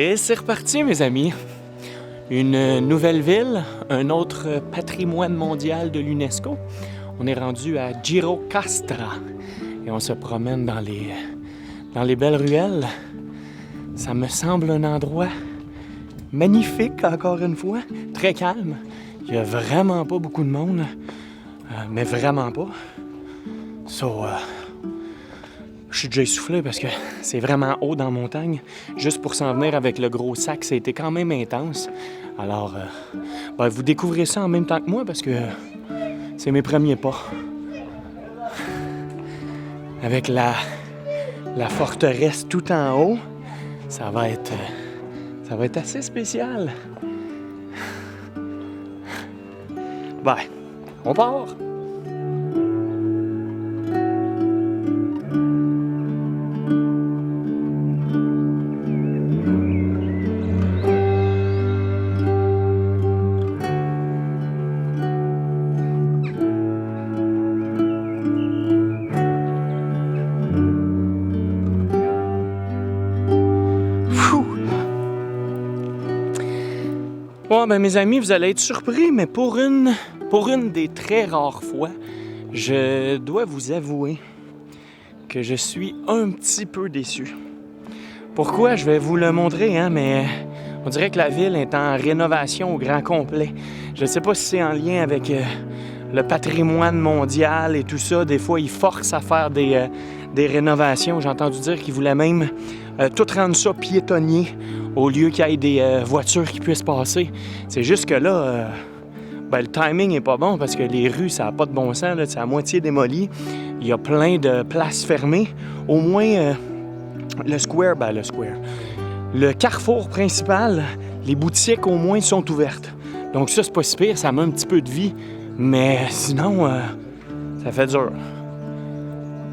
Et c'est reparti, mes amis. Une nouvelle ville, un autre patrimoine mondial de l'UNESCO. On est rendu à Gjirokastra et on se promène dans les belles ruelles. Ça me semble un endroit magnifique, encore une fois, très calme. Il n'y a vraiment pas beaucoup de monde, mais vraiment pas. Je suis déjà essoufflé parce que c'est vraiment haut dans la montagne. Juste pour s'en venir avec le gros sac, ça a été quand même intense. Alors, vous découvrez ça en même temps que moi parce que c'est mes premiers pas. Avec la forteresse tout en haut, ça va être assez spécial. On part! Mes amis, vous allez être surpris, mais pour une des très rares fois, je dois vous avouer que je suis un petit peu déçu. Pourquoi? Je vais vous le montrer, mais on dirait que la ville est en rénovation au grand complet. Je ne sais pas si c'est en lien avec le patrimoine mondial et tout ça. Des fois, ils forcent à faire des rénovations. J'ai entendu dire qu'ils voulaient même tout rendre ça piétonnier au lieu qu'il y ait des voitures qui puissent passer. C'est juste que là, le timing est pas bon parce que les rues, ça n'a pas de bon sens. Là, c'est à moitié démoli. Il y a plein de places fermées. Au moins, le carrefour principal, les boutiques au moins sont ouvertes. Donc ça, c'est pas si pire. Ça met un petit peu de vie. Mais sinon, ça fait dur.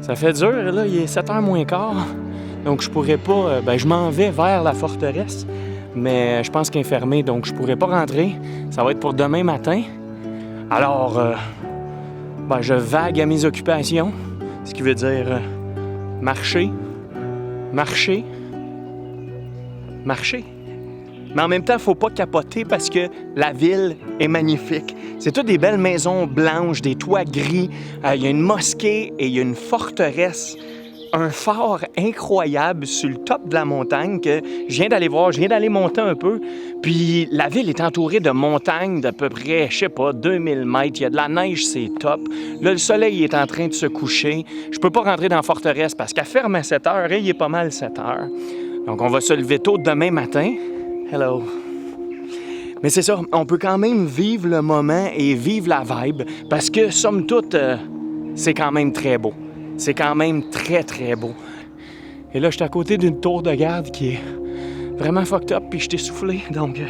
Ça fait dur. Là, il est 7h moins quart. Donc, je pourrais pas... je m'en vais vers la forteresse, mais je pense qu'elle est fermée, donc je pourrais pas rentrer. Ça va être pour demain matin. Alors, je vague à mes occupations, ce qui veut dire marcher. Mais en même temps, il ne faut pas capoter parce que la ville est magnifique. C'est toutes des belles maisons blanches, des toits gris. Il y a une mosquée et il y a une forteresse. Un phare incroyable sur le top de la montagne que je viens d'aller voir, je viens d'aller monter un peu. Puis la ville est entourée de montagnes d'à peu près, 2000 mètres. Il y a de la neige, c'est top. Là, le soleil est en train de se coucher. Je peux pas rentrer dans la forteresse parce qu'elle ferme à 7 heures et il est pas mal 7 heures. Donc, on va se lever tôt demain matin. Hello! Mais c'est ça, on peut quand même vivre le moment et vivre la vibe parce que, somme toute, c'est quand même très beau. C'est quand même très, très beau. Et là, je suis à côté d'une tour de garde qui est vraiment fucked up, puis je suis essoufflé, donc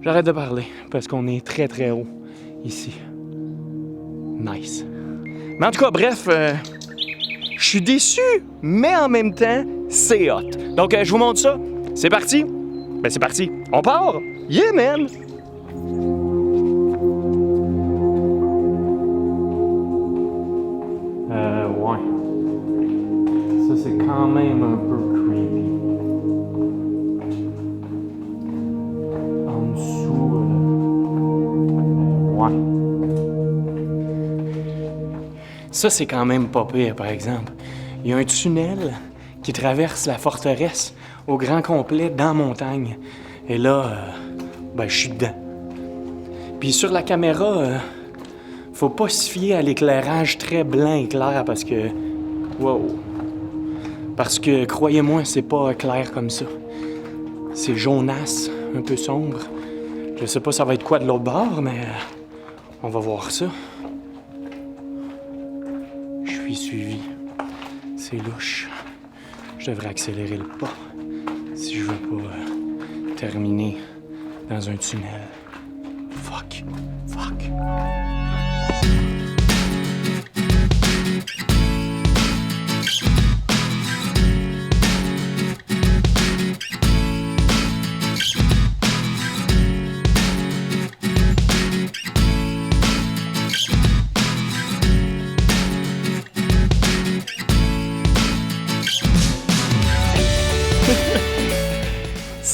j'arrête de parler, parce qu'on est très, très haut ici. Nice. Mais en tout cas, bref, je suis déçu, mais en même temps, c'est hot. Donc, je vous montre ça. C'est parti? C'est parti. On part? Yeah, man! Ouais. Ça, c'est quand même un peu creepy. En dessous, ouais. Ça, c'est quand même pas pire, par exemple. Il y a un tunnel qui traverse la forteresse au grand complet dans la montagne. Et là, je suis dedans. Puis sur la caméra, faut pas se fier à l'éclairage très blanc et clair parce que... Wow! Parce que, croyez-moi, c'est pas clair comme ça. C'est jaunasse, un peu sombre. Je sais pas ça va être quoi de l'autre bord, mais on va voir ça. Je suis suivi. C'est louche. Je devrais accélérer le pas si je veux pas terminer dans un tunnel. Fuck.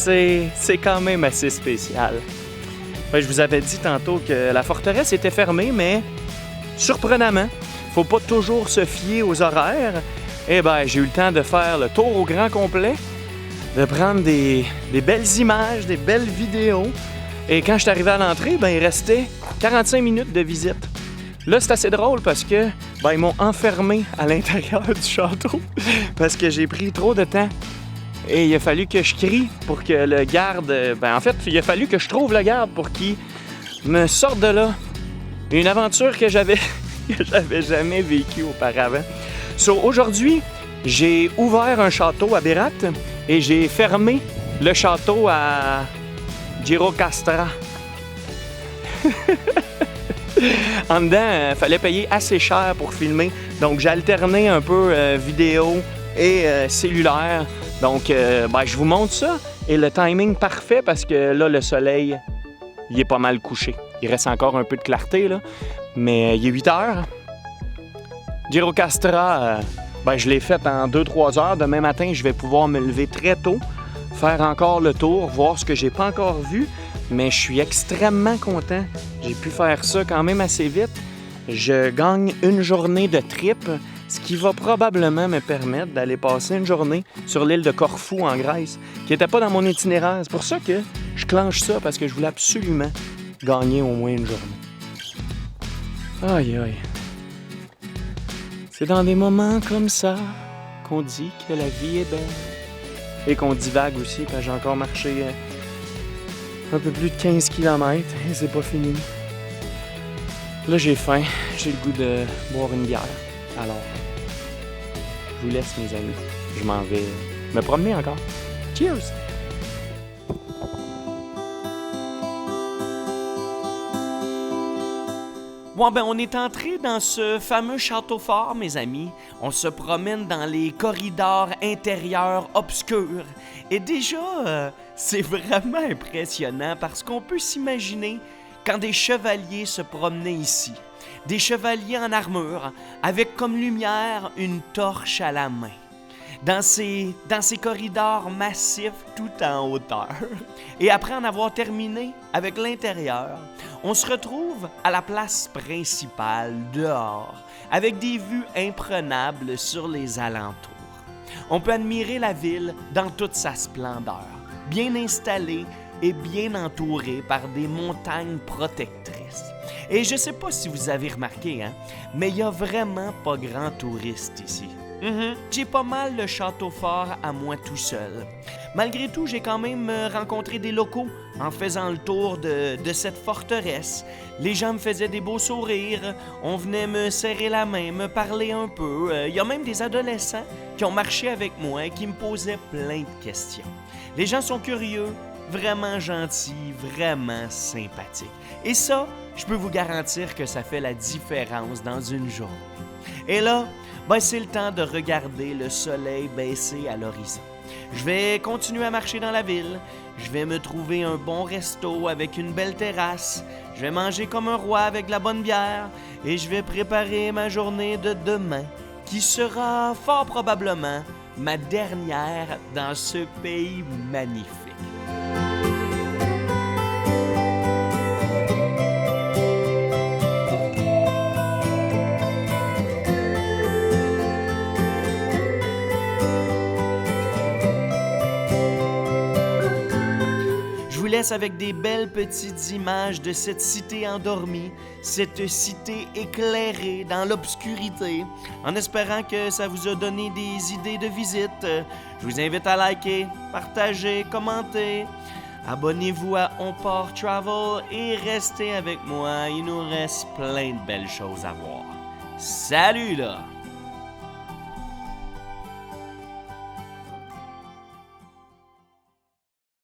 c'est quand même assez spécial. Ouais, je vous avais dit tantôt que la forteresse était fermée, mais surprenamment, faut pas toujours se fier aux horaires. Eh bien, j'ai eu le temps de faire le tour au grand complet, de prendre des belles images, des belles vidéos. Et quand je suis arrivé à l'entrée, ben, il restait 45 minutes de visite. Là, c'est assez drôle parce que ils m'ont enfermé à l'intérieur du château parce que j'ai pris trop de temps. Et il a fallu que je crie pour que le garde... en fait, il a fallu que je trouve le garde pour qu'il me sorte de là. Une aventure que j'avais jamais vécue auparavant. Aujourd'hui, j'ai ouvert un château à Berat et j'ai fermé le château à Gjirokastra. En dedans, il fallait payer assez cher pour filmer. Donc, j'ai alterné un peu vidéo et cellulaire. Donc, je vous montre ça. Et le timing parfait parce que là, le soleil, il est pas mal couché. Il reste encore un peu de clarté, là. Mais il est 8 heures. Gjirokastra, je l'ai fait en 2-3 heures. Demain matin, je vais pouvoir me lever très tôt, faire encore le tour, voir ce que j'ai pas encore vu. Mais je suis extrêmement content. J'ai pu faire ça quand même assez vite. Je gagne une journée de trip, ce qui va probablement me permettre d'aller passer une journée sur l'île de Corfou en Grèce, qui n'était pas dans mon itinéraire. C'est pour ça que je clenche ça, parce que je voulais absolument gagner au moins une journée. Aïe, aïe. C'est dans des moments comme ça qu'on dit que la vie est belle. Et qu'on divague aussi, parce que j'ai encore marché un peu plus de 15 km et c'est pas fini. Là, j'ai faim. J'ai le goût de boire une bière. Alors, je vous laisse, mes amis. Je m'en vais me promener encore. Cheers! Bon, on est entré dans ce fameux château fort, mes amis. On se promène dans les corridors intérieurs obscurs. Et déjà, c'est vraiment impressionnant parce qu'on peut s'imaginer quand des chevaliers se promenaient ici. Des chevaliers en armure, avec comme lumière une torche à la main. Dans ces corridors massifs tout en hauteur. Et après en avoir terminé avec l'intérieur, on se retrouve à la place principale, dehors, avec des vues imprenables sur les alentours. On peut admirer la ville dans toute sa splendeur, bien installée et bien entourée par des montagnes protectrices. Et je sais pas si vous avez remarqué, mais il y a vraiment pas grand touriste ici. J'ai pas mal le château fort à moi tout seul. Malgré tout, j'ai quand même rencontré des locaux en faisant le tour de cette forteresse. Les gens me faisaient des beaux sourires, on venait me serrer la main, me parler un peu. Il y a même des adolescents qui ont marché avec moi et qui me posaient plein de questions. Les gens sont curieux, vraiment gentils, vraiment sympathiques. Et ça, je peux vous garantir que ça fait la différence dans une journée. Et là, c'est le temps de regarder le soleil baisser à l'horizon. Je vais continuer à marcher dans la ville. Je vais me trouver un bon resto avec une belle terrasse. Je vais manger comme un roi avec de la bonne bière. Et je vais préparer ma journée de demain, qui sera fort probablement ma dernière dans ce pays magnifique. Je vous laisse avec des belles petites images de cette cité endormie, cette cité éclairée dans l'obscurité, en espérant que ça vous a donné des idées de visite. Je vous invite à liker, partager, commenter. Abonnez-vous à On Part Travel et restez avec moi, il nous reste plein de belles choses à voir. Salut là!